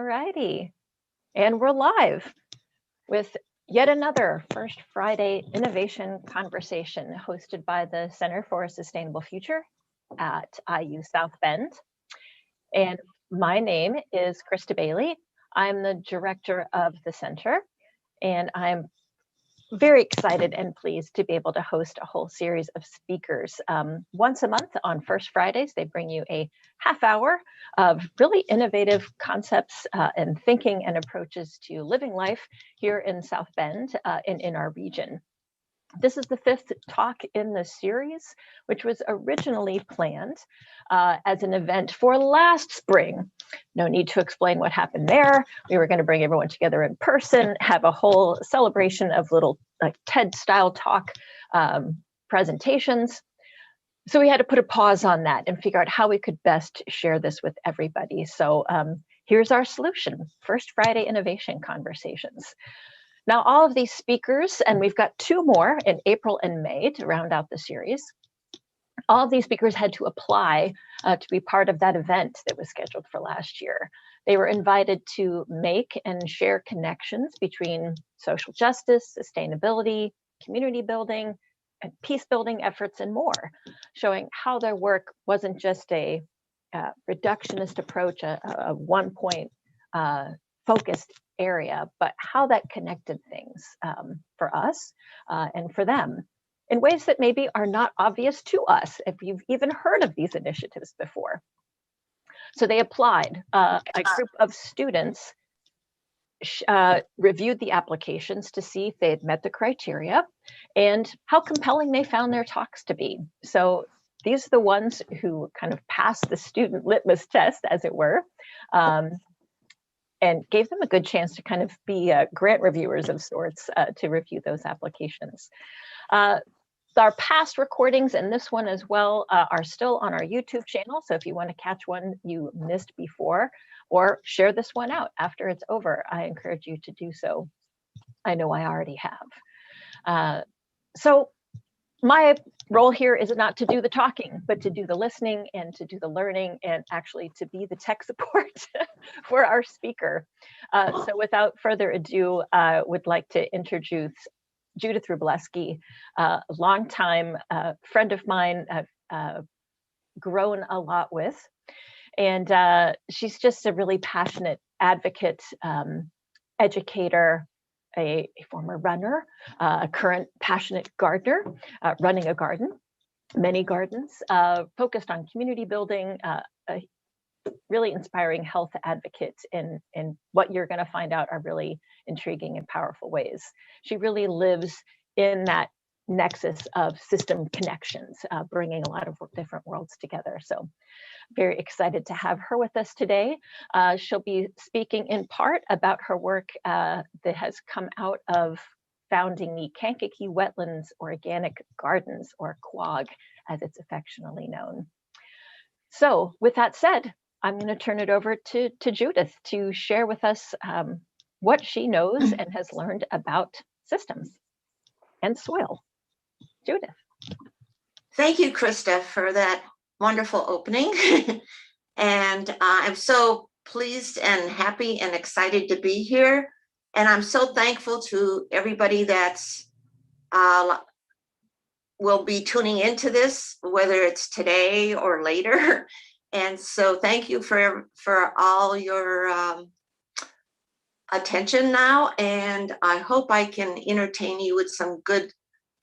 righty. And we're live with yet another First Friday Innovation Conversation hosted by the Center for a Sustainable Future at IU South Bend. And my name is Krista Bailey. I'm the director of the center, and I'm very excited and pleased to be able to host a whole series of speakers. Once a month on First Fridays, they bring you a half hour of really innovative concepts and thinking and approaches to living life here in South Bend and in our region. This is the fifth talk in the series, which was originally planned as an event for last spring. No need to explain what happened there. We were going to bring everyone together in person, have a whole celebration of little TED-style talk presentations. So we had to put a pause on that and figure out how we could best share this with everybody. So here's our solution: First Friday Innovation Conversations. Now, all of these speakers, and we've got two more in April and May to round out the series, all of these speakers had to apply to be part of that event that was scheduled for last year. They were invited to make and share connections between social justice, sustainability, community building, and peace building efforts and more, showing how their work wasn't just a reductionist approach, a one-point focused area, but how that connected things for us and for them in ways that maybe are not obvious to us if you've even heard of these initiatives before. So they applied. A group of students reviewed the applications to see if they had met the criteria and how compelling they found their talks to be. So these are the ones who kind of passed the student litmus test, as it were, and gave them a good chance to kind of be grant reviewers of sorts to review those applications. Our past recordings and this one as well are still on our YouTube channel. So if you want to catch one you missed before or share this one out after it's over, I encourage you to do so. I know I already have. So my role here is not to do the talking, but to do the listening and to do the learning and actually to be the tech support for our speaker. So without further ado, I would like to introduce Judith Rubleske, a longtime friend of mine I've grown a lot with. And she's just a really passionate advocate, educator, a former runner, a current passionate gardener, running a garden, many gardens, focused on community building, a really inspiring health advocate in what you're going to find out are really intriguing and powerful ways. She really lives in that nexus of system connections, bringing a lot of different worlds together. So very excited to have her with us today. She'll be speaking in part about her work that has come out of founding the Kankakee Wetlands Organic Gardens, or KWOG, as it's affectionately known. So with that said, I'm going to turn it over to Judith to share with us what she knows and has learned about systems and soil. Judith. Thank you, Krista, for that wonderful opening. And I'm so pleased and happy and excited to be here. And I'm so thankful to everybody that's will be tuning into this, whether it's today or later. And so thank you for all your attention now. And I hope I can entertain you with some good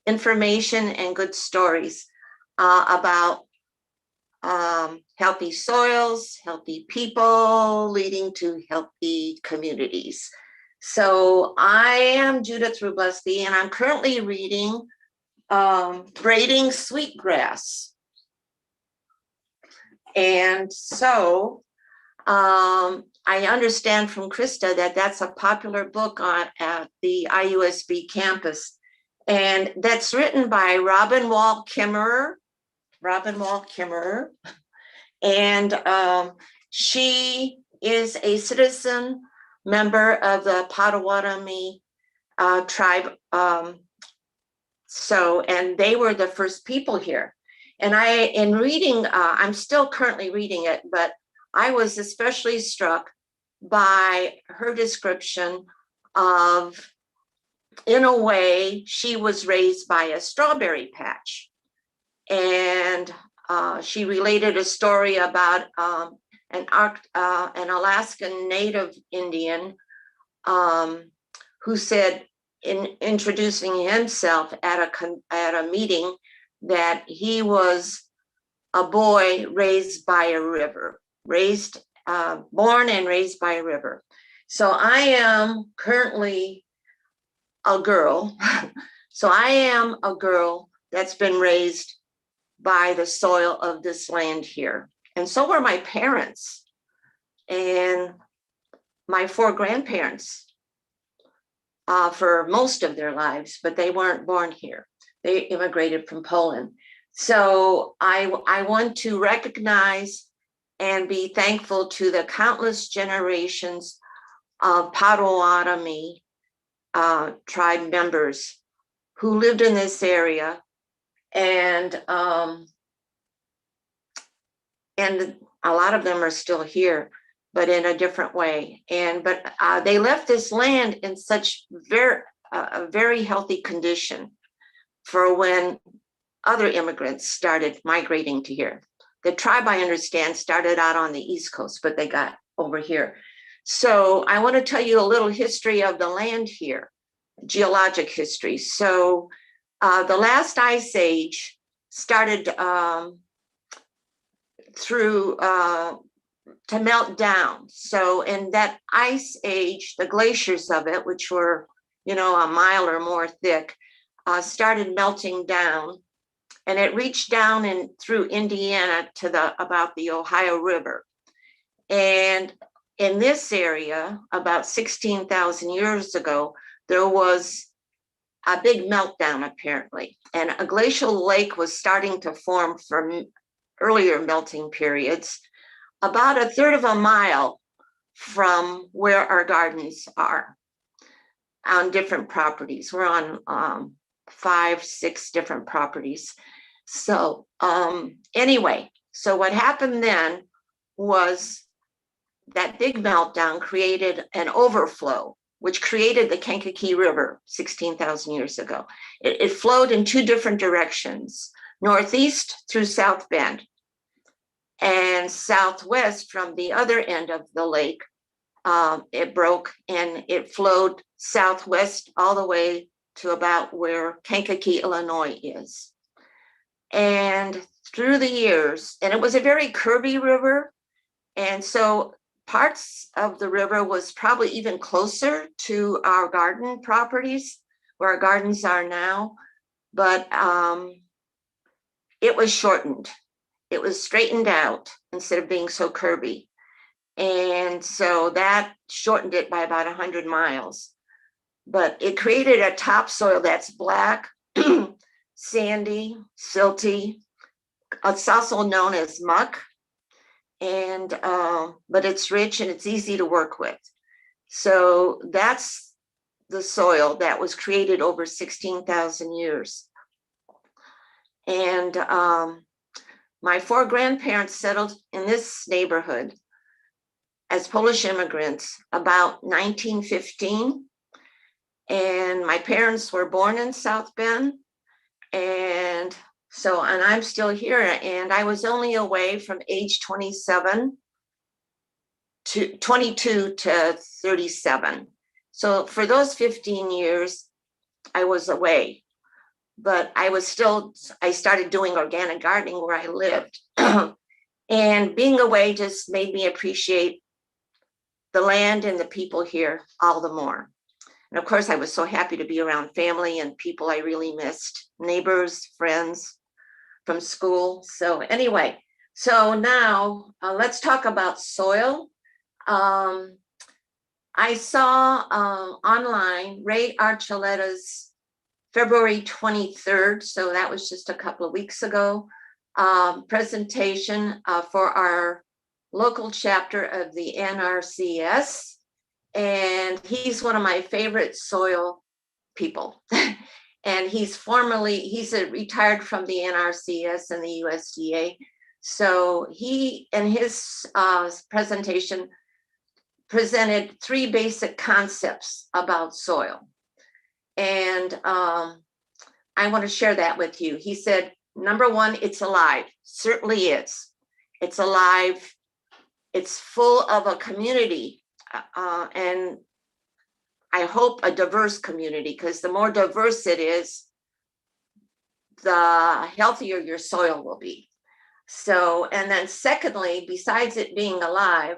information and good stories about healthy soils, healthy people, leading to healthy communities. So I am Judith Rubleske, and I'm currently reading Braiding Sweetgrass. And so I understand from Krista that that's a popular book at the IUSB campus. And that's written by Robin Wall Kimmerer. And she is a citizen member of the Potawatomi tribe. And they were the first people here. And in reading, I'm still currently reading it, but I was especially struck by her description of, in a way, she was raised by a strawberry patch. And she related a story about an Alaskan Native Indian who said, in introducing himself at a meeting, that he was a boy raised by a river, born and raised by a river. So I am currently a girl. So I am a girl that's been raised by the soil of this land here. And so were my parents and my 4 grandparents for most of their lives, but they weren't born here. They immigrated from Poland. So I want to recognize and be thankful to the countless generations of Potawatomi tribe members who lived in this area, and a lot of them are still here, but in a different way. But they left this land in such a very healthy condition for when other immigrants started migrating to here. The tribe, I understand, started out on the East Coast, but they got over here. So I want to tell you a little history of the land here, geologic history. So the last ice age started to melt down. So in that ice age, the glaciers of it, which were, a mile or more thick, started melting down, and it reached down through Indiana to about the Ohio River. And in this area, about 16,000 years ago, there was a big meltdown, apparently, and a glacial lake was starting to form from earlier melting periods, about a third of a mile from where our gardens are on different properties. We're on 5, 6 different properties. So anyway, so what happened then was that big meltdown created an overflow, which created the Kankakee River 16,000 years ago. It flowed in 2 different directions, northeast through South Bend, and southwest from the other end of the lake. It broke and it flowed southwest all the way to about where Kankakee, Illinois is. And through the years, and it was a very curvy river, and so parts of the river was probably even closer to our garden properties, where our gardens are now, but it was shortened. It was straightened out instead of being so curvy. And so that shortened it by about 100 miles. But it created a topsoil that's black, sandy, silty. It's also known as muck. And but it's rich and it's easy to work with. So that's the soil that was created over 16,000 years. And my 4 grandparents settled in this neighborhood as Polish immigrants about 1915. And my parents were born in South Bend. And I'm still here, and I was only away from age 22 to 37. So for those 15 years, I was away, but I started doing organic gardening where I lived. And being away just made me appreciate the land and the people here all the more. And of course, I was so happy to be around family and people I really missed, neighbors, friends from school. So anyway, so now let's talk about soil. I saw online Ray Archuleta's February 23rd, so that was just a couple of weeks ago, presentation for our local chapter of the NRCS. And he's one of my favorite soil people. And he's retired from the NRCS and the USDA. So he, in his presentation, presented 3 basic concepts about soil. And I want to share that with you. He said, number 1, it's alive. Certainly is. It's alive. It's full of a community. And I hope a diverse community, because the more diverse it is, the healthier your soil will be. So, and then secondly, besides it being alive,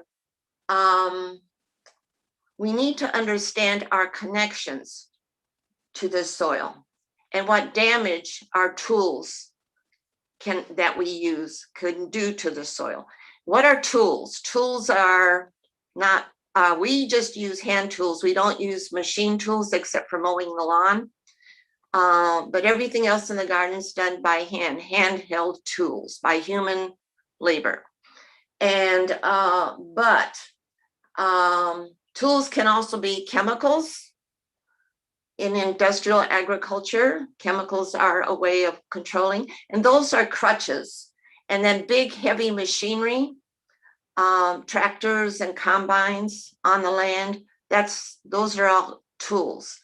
we need to understand our connections to the soil and what damage our tools that we use can do to the soil. What are tools? Tools are not, we just use hand tools. We don't use machine tools except for mowing the lawn. But everything else in the garden is done by hand, handheld tools by human labor. And, tools can also be chemicals. In industrial agriculture, chemicals are a way of controlling, and those are crutches. And then big, heavy machinery, tractors and combines on the land, those are all tools.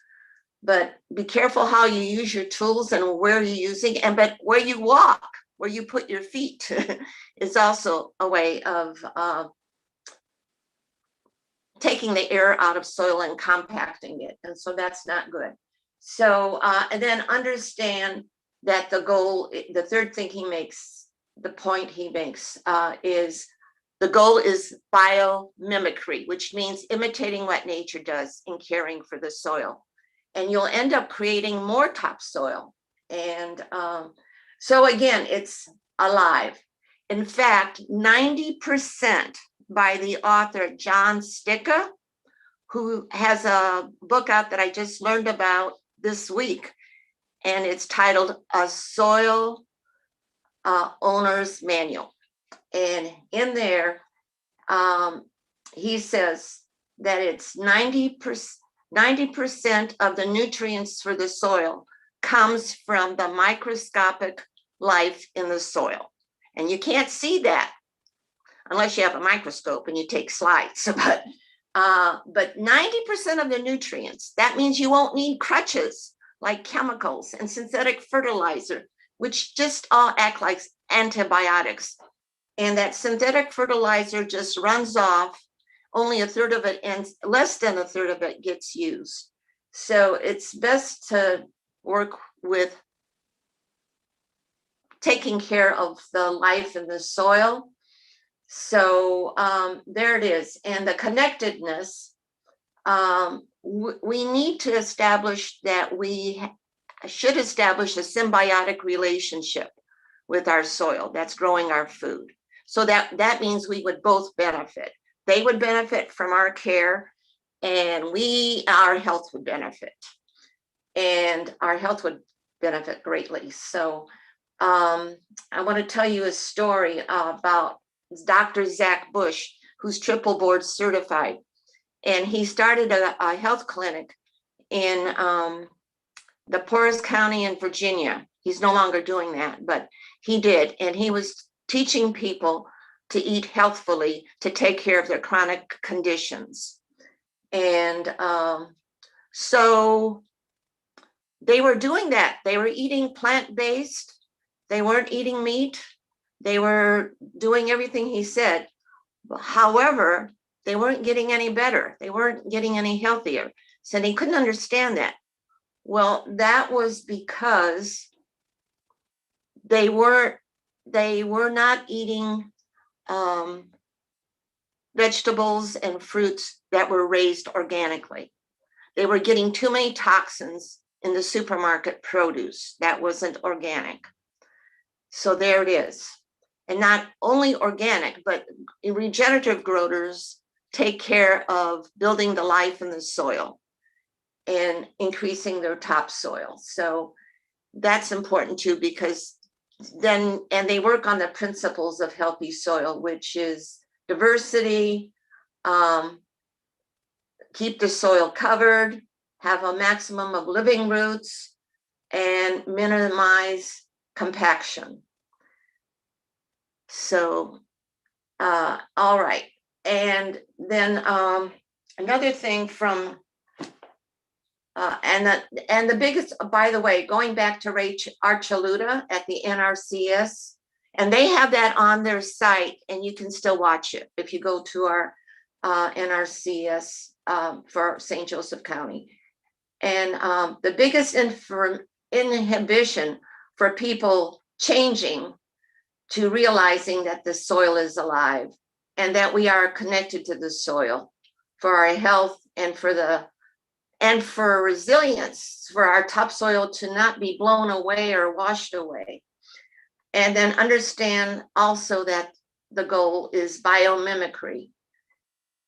But be careful how you use your tools and where you're using, but where you walk, where you put your feet is also a way of taking the air out of soil and compacting it. And so that's not good. So, and then understand that the third thing he makes, the point he makes is the goal is biomimicry, which means imitating what nature does in caring for the soil. And you'll end up creating more topsoil. And so again, it's alive. In fact, 90% by the author John Sticka, who has a book out that I just learned about this week, and it's titled A Soil Owner's Manual. And in there, he says that it's 90% of the nutrients for the soil comes from the microscopic life in the soil. And you can't see that unless you have a microscope and you take slides. But 90% of the nutrients, that means you won't need crutches like chemicals and synthetic fertilizer, which just all act like antibiotics. And that synthetic fertilizer just runs off. Only a third of it, and less than a third of it gets used. So it's best to work with taking care of the life in the soil. So there it is. And the connectedness, we need to establish that we should establish a symbiotic relationship with our soil that's growing our food. So that means we would both benefit. They would benefit from our care, and our health would benefit. And our health would benefit greatly. So I want to tell you a story about Dr. Zach Bush, who's triple board certified. And he started a health clinic in the poorest county in Virginia. He's no longer doing that, but he did. And he was teaching people to eat healthfully to take care of their chronic conditions. And so they were doing that. They were eating plant-based. They weren't eating meat. They were doing everything he said. However, they weren't getting any better. They weren't getting any healthier. So they couldn't understand that. Well, that was because they were not eating vegetables and fruits that were raised organically. They were getting too many toxins in the supermarket produce that wasn't organic. So there it is. And not only organic, but regenerative growers take care of building the life in the soil and increasing their topsoil. So that's important too, because and they work on the principles of healthy soil, which is diversity, keep the soil covered, have a maximum of living roots, and minimize compaction. So, all right. And then another thing from, and the biggest, by the way, going back to Ray Archuleta at the NRCS, and they have that on their site, and you can still watch it if you go to our NRCS for St. Joseph County. And the biggest inhibition for people changing to realizing that the soil is alive and that we are connected to the soil for our health and for resilience, for our topsoil to not be blown away or washed away. And then understand also that the goal is biomimicry.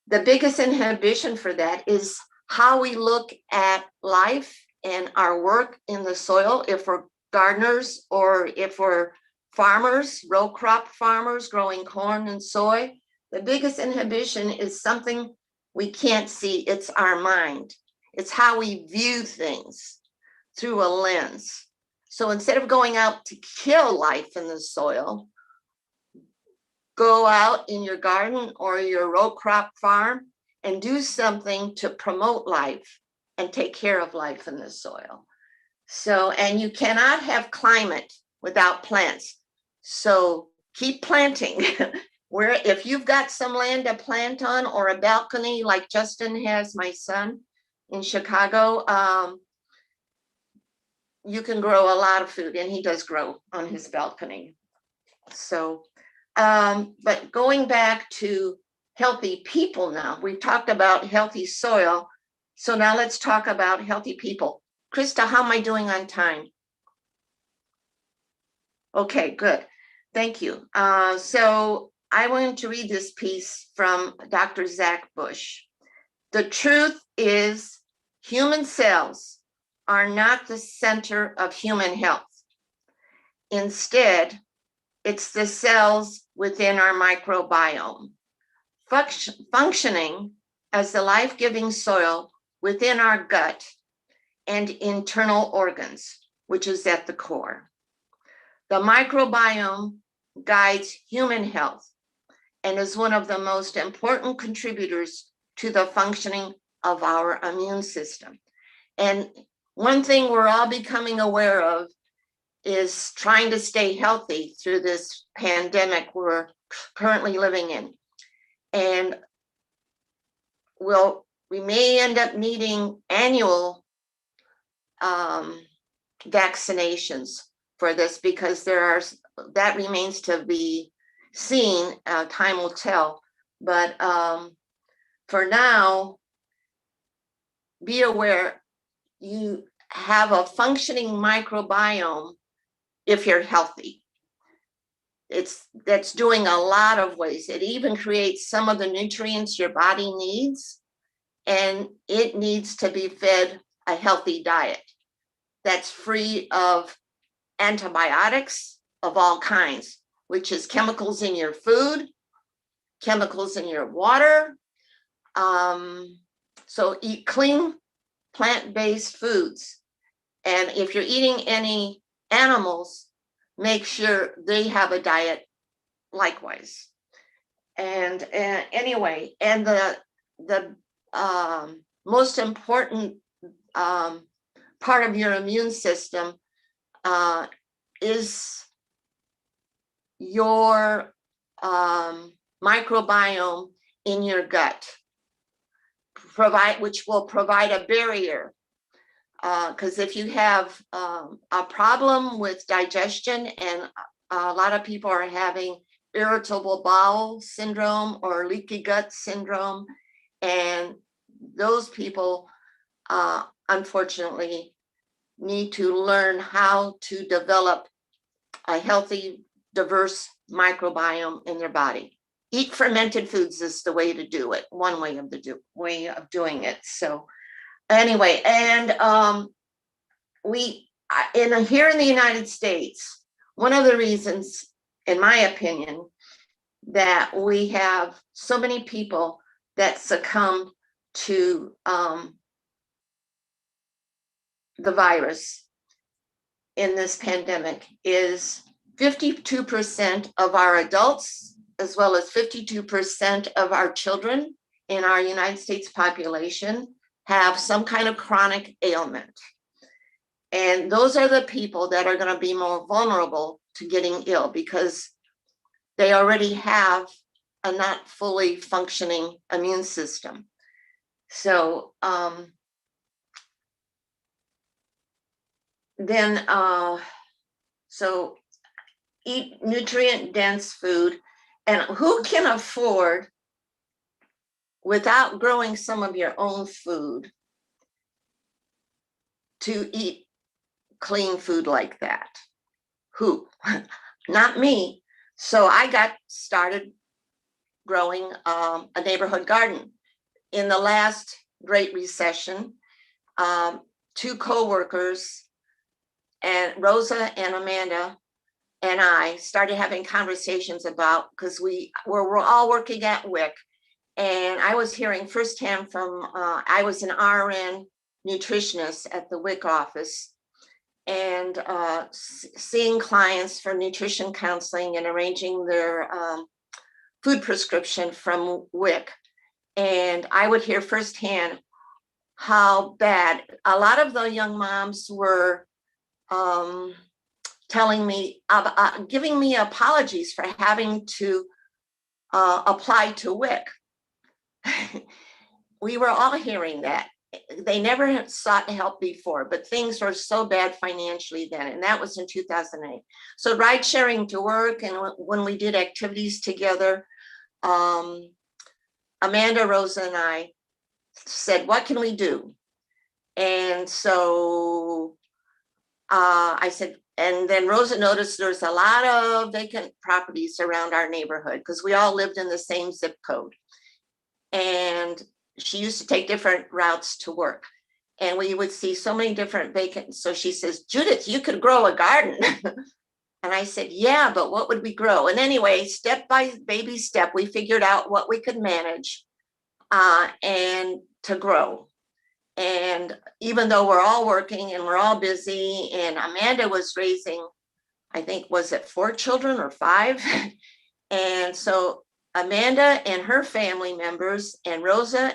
The biggest inhibition for that is how we look at life and our work in the soil, if we're gardeners or if we're farmers, row crop farmers growing corn and soy. The biggest inhibition is something we can't see. It's our mind. It's how we view things through a lens. So instead of going out to kill life in the soil, go out in your garden or your row crop farm and do something to promote life and take care of life in the soil. So, and you cannot have climate without plants. So keep planting. Where if you've got some land to plant on or a balcony like Justin has, my son in Chicago, you can grow a lot of food, and he does grow on his balcony. So, but going back to healthy people now, we've talked about healthy soil. So now let's talk about healthy people. Krista, how am I doing on time? Okay, good. Thank you. So I wanted to read this piece from Dr. Zach Bush. The truth is, human cells are not the center of human health. Instead, it's the cells within our microbiome, functioning as the life-giving soil within our gut and internal organs, which is at the core. The microbiome guides human health and is one of the most important contributors to the functioning of our immune system. And one thing we're all becoming aware of is trying to stay healthy through this pandemic we're currently living in. And we may end up needing annual vaccinations for this, because that remains to be seen. Time will tell. But for now, be aware you have a functioning microbiome if you're healthy. That's doing a lot of ways. It even creates some of the nutrients your body needs, and it needs to be fed a healthy diet that's free of antibiotics of all kinds, which is chemicals in your food, chemicals in your water. So eat clean, plant-based foods. And if you're eating any animals, make sure they have a diet likewise. And anyway, and the most important part of your immune system is your microbiome in your gut, which will provide a barrier. Because if you have a problem with digestion, and a lot of people are having irritable bowel syndrome or leaky gut syndrome, and those people unfortunately need to learn how to develop a healthy, diverse microbiome in their body. Eat fermented foods is the way to do it, one way of doing it. So anyway, and here in the United States, one of the reasons, in my opinion, that we have so many people that succumb to the virus in this pandemic is 52% of our adults as well as 52% of our children in our United States population have some kind of chronic ailment. And those are the people that are going to be more vulnerable to getting ill because they already have a not fully functioning immune system. So so eat nutrient dense food. And who can afford, without growing some of your own food, to eat clean food like that? Who? Not me. So I got started growing a neighborhood garden. In the last Great Recession, two co-workers, and Rosa and Amanda and I started having conversations about, because we're all working at WIC, and I was hearing firsthand from, I was an RN nutritionist at the WIC office, and seeing clients for nutrition counseling and arranging their food prescription from WIC. And I would hear firsthand how bad a lot of the young moms were telling me, giving me apologies for having to apply to WIC. We were all hearing that. They never had sought help before, but things were so bad financially then, and that was in 2008. So ride sharing to work, and when we did activities together, Amanda, Rosa, and I said, what can we do? And so I said, and then Rosa noticed there's a lot of vacant properties around our neighborhood because we all lived in the same zip code. And she used to take different routes to work, and we would see so many different vacant. So she says, Judith, you could grow a garden. And I said, yeah, but what would we grow? And anyway, step by baby step, we figured out what we could manage and to grow. And even though we're all working and we're all busy, and Amanda was raising, I think, was it 4 children or 5? And so Amanda and her family members, and Rosa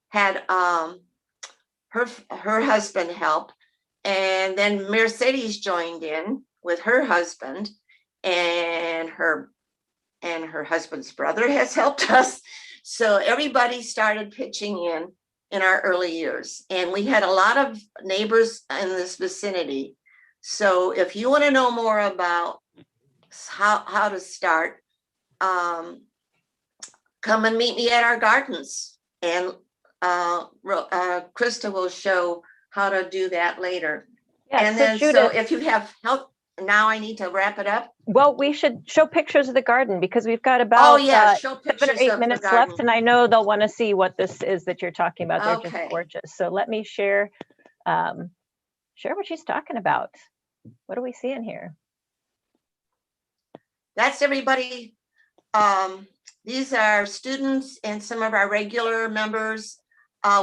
had her husband help. And then Mercedes joined in with her husband, and her husband's brother has helped us. So everybody started pitching in our early years, and we had a lot of neighbors in this vicinity. So if you want to know more about how to start, come and meet me at our gardens, and Krista will show how to do that later. Yeah, and then Judith, so if you have help, now I need to wrap it up. Well, we should show pictures of the garden because we've got about 7 or 8 minutes left, and I know they'll want to see what this is that you're talking about. They're just gorgeous. So let me share what she's talking about. What do we see in here? That's everybody. These are students and some of our regular members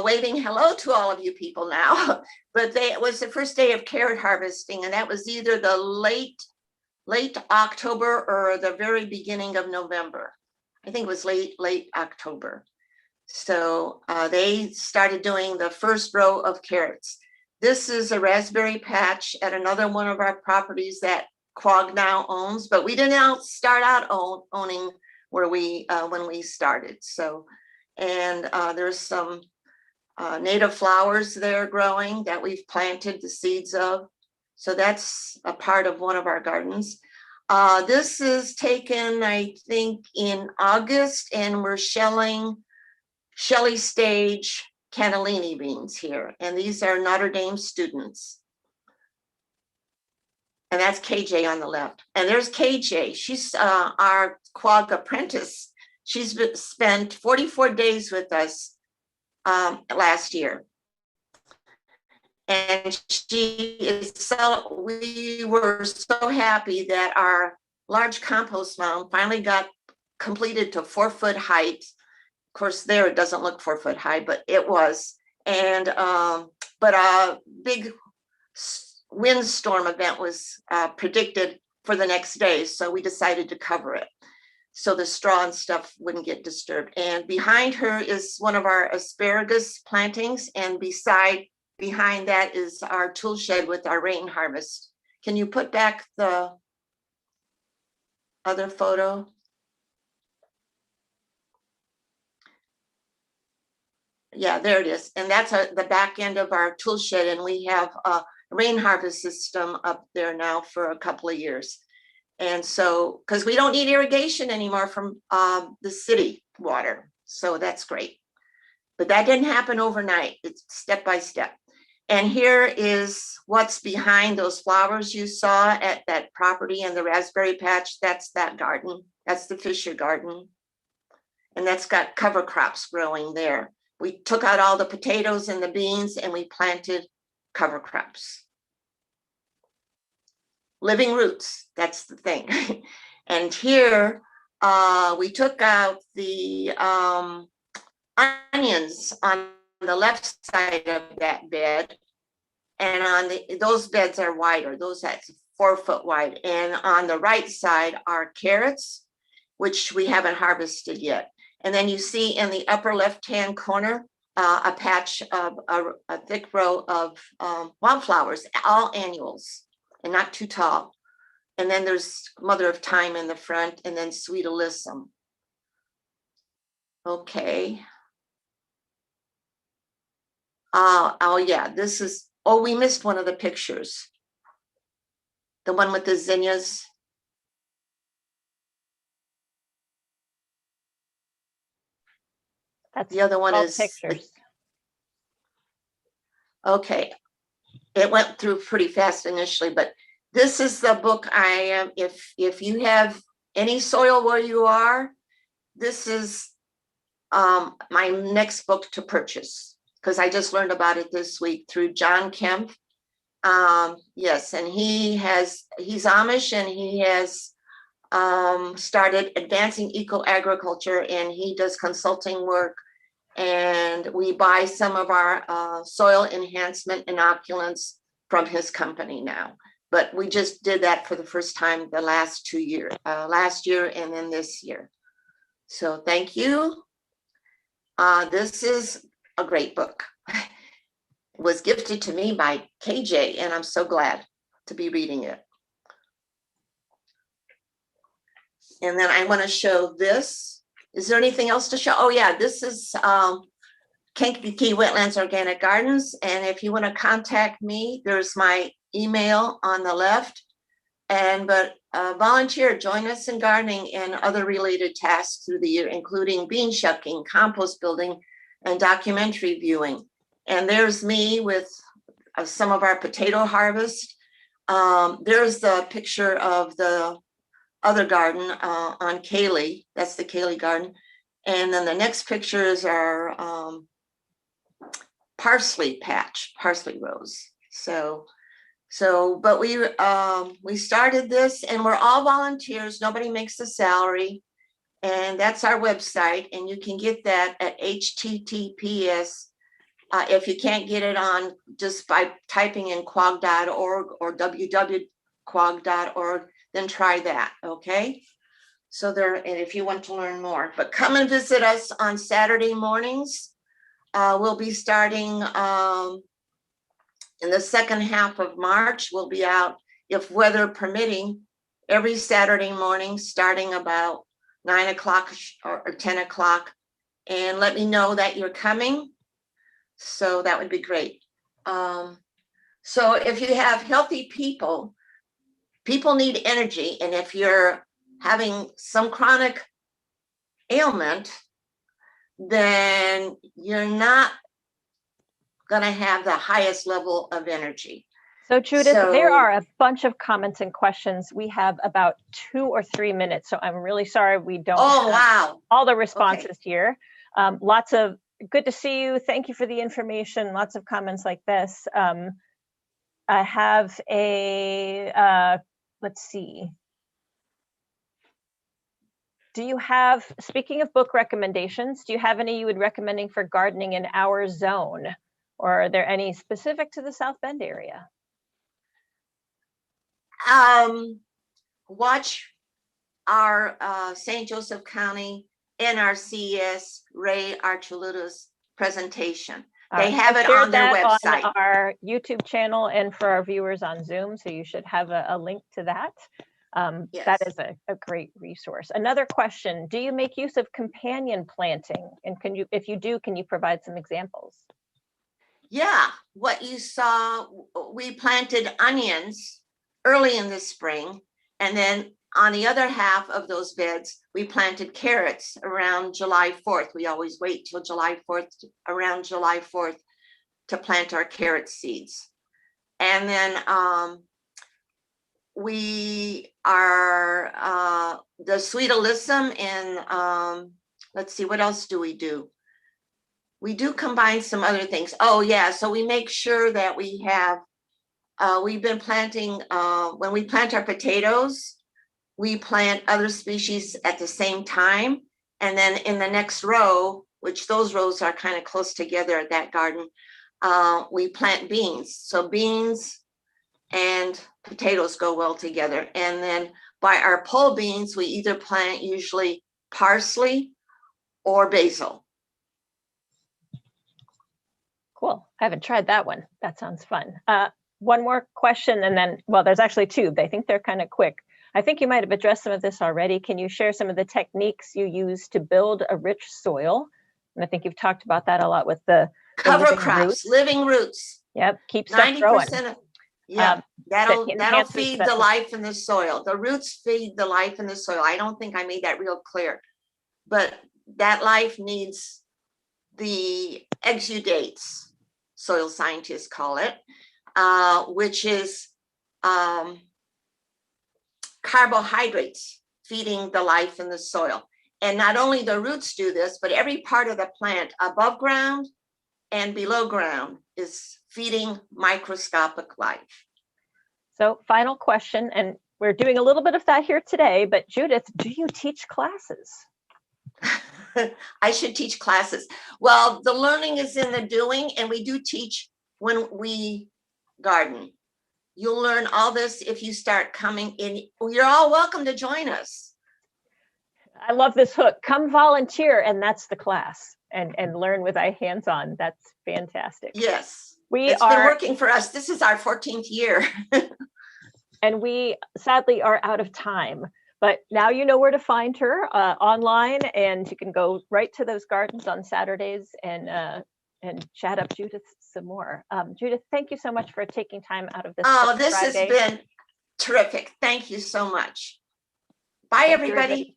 waving hello to all of you people now. But it was the first day of carrot harvesting, and that was either the late October or the very beginning of November. I think it was late October. So they started doing the first row of carrots. This is a raspberry patch at another one of our properties that KWOG now owns, but we didn't start out owning where when we started. So, and there's some native flowers there growing that we've planted the seeds of. So that's a part of one of our gardens. This is taken, I think, in August, and we're shelling Shelley stage cannellini beans here. And these are Notre Dame students. And that's KJ on the left. And there's KJ. She's our KWOG apprentice. She's spent 44 days with us last year. And we were so happy that our large compost mound finally got completed to 4-foot height. Of course, there it doesn't look 4-foot high, but it was. And but a big windstorm event was predicted for the next day, so we decided to cover it. so the straw and stuff wouldn't get disturbed. And behind her is one of our asparagus plantings, and behind that is our tool shed with our rain harvest. Can you put back the other photo? Yeah, there it is. And that's the back end of our tool shed. And we have a rain harvest system up there now for a couple of years. And so, because we don't need irrigation anymore from the city water. So that's great. But that didn't happen overnight. It's step by step. And here is what's behind those flowers you saw at that property and the raspberry patch. That's that garden. That's the Fisher garden. And that's got cover crops growing there. We took out all the potatoes and the beans and we planted cover crops. Living roots, that's the thing. And here we took out the onions on the left side of that bed. And on those beds are wider, that's 4 foot wide. And on the right side are carrots, which we haven't harvested yet. And then you see in the upper left-hand corner, a patch of a thick row of wildflowers, all annuals and not too tall. And then there's Mother of Time in the front, and then Sweet Alyssum. Okay. Oh yeah, we missed one of the pictures. The one with the zinnias. That's the other one is pictures. Okay. It went through pretty fast initially, but this is the book I am. If you have any soil where you are, this is my next book to purchase, because I just learned about it this week through John Kemp. Yes, and he's Amish, and he has started advancing eco-agriculture, and he does consulting work, and we buy some of our soil enhancement inoculants from his company now. But we just did that for the first time the last 2 years, last year and then this year. So thank you. This is a great book. It was gifted to me by KJ, and I'm so glad to be reading it. And then I want to show this. Is there anything else to show? Oh yeah, this is Kankakee Wetlands Organic Gardens. And if you want to contact me, there's my email on the left. But volunteer, join us in gardening and other related tasks through the year, including bean shucking, compost building, and documentary viewing. And there's me with some of our potato harvest. There's the picture of the other garden on Kaylee. That's the Kaylee garden. And then the next picture is our parsley patch, parsley rows. But we started this, and we're all volunteers. Nobody makes a salary. And that's our website. And you can get that at https. If you can't get it on just by typing in KWOG.org or www.kwog.org, then try that, okay? So and if you want to learn more, but come and visit us on Saturday mornings. We'll be starting in the second half of March. We'll be out, if weather permitting, every Saturday morning, starting about 9 o'clock or 10 o'clock. And let me know that you're coming. So that would be great. So if you have healthy people need energy. And if you're having some chronic ailment, then you're not going to have the highest level of energy. So Judith, there are a bunch of comments and questions. We have about 2 or 3 minutes, so I'm really sorry we don't have all the responses here. Lots of good to see you. Thank you for the information. Lots of comments like this. I have a, let's see. Do you have, speaking of book recommendations, do you have any you would recommending for gardening in our zone? Or are there any specific to the South Bend area? Watch our St. Joseph County NRCS Ray Archuleta's presentation. They have it on their website. On our YouTube channel and for our viewers on Zoom, so you should have a link to that. Yes. That is a great resource. Another question, do you make use of companion planting? And can you, if you do, can you provide some examples? Yeah, what you saw, we planted onions early in the spring, and then on the other half of those beds, we planted carrots around July 4th. We always wait till July 4th, around July 4th, to plant our carrot seeds. And then we are the sweet alyssum, and let's see, what else do? We do combine some other things. Oh yeah, so we make sure that we have, we've been planting, when we plant our potatoes, we plant other species at the same time. And then in the next row, which those rows are kind of close together at that garden, we plant beans. So beans and potatoes go well together. And then by our pole beans, we either plant usually parsley or basil. Cool. I haven't tried that one. That sounds fun. One more question, and then, well, there's actually two. I think they're kind of quick. I think you might have addressed some of this already. Can you share some of the techniques you use to build a rich soil? And I think you've talked about that a lot with the cover crops, living roots. Yep, keep stuff growing. 90% of, yeah, that'll feed the life in the soil. The roots feed the life in the soil. I don't think I made that real clear, but that life needs the exudates, soil scientists call it, which is carbohydrates feeding the life in the soil. And not only the roots do this, but every part of the plant above ground and below ground is feeding microscopic life. So final question, and we're doing a little bit of that here today, but Judith, do you teach classes? I should teach classes. Well, the learning is in the doing, and we do teach when we garden. You'll learn all this if you start coming in. You're all welcome to join us. I love this hook. Come volunteer, and that's the class, and learn with eye hands-on. That's fantastic. Yes, it's been working for us. This is our 14th year. And we sadly are out of time. But now you know where to find her online, and you can go right to those gardens on Saturdays and chat up Judith some more. Judith, thank you so much for taking time out of this. Oh, this has been terrific. Thank you so much. Bye, everybody.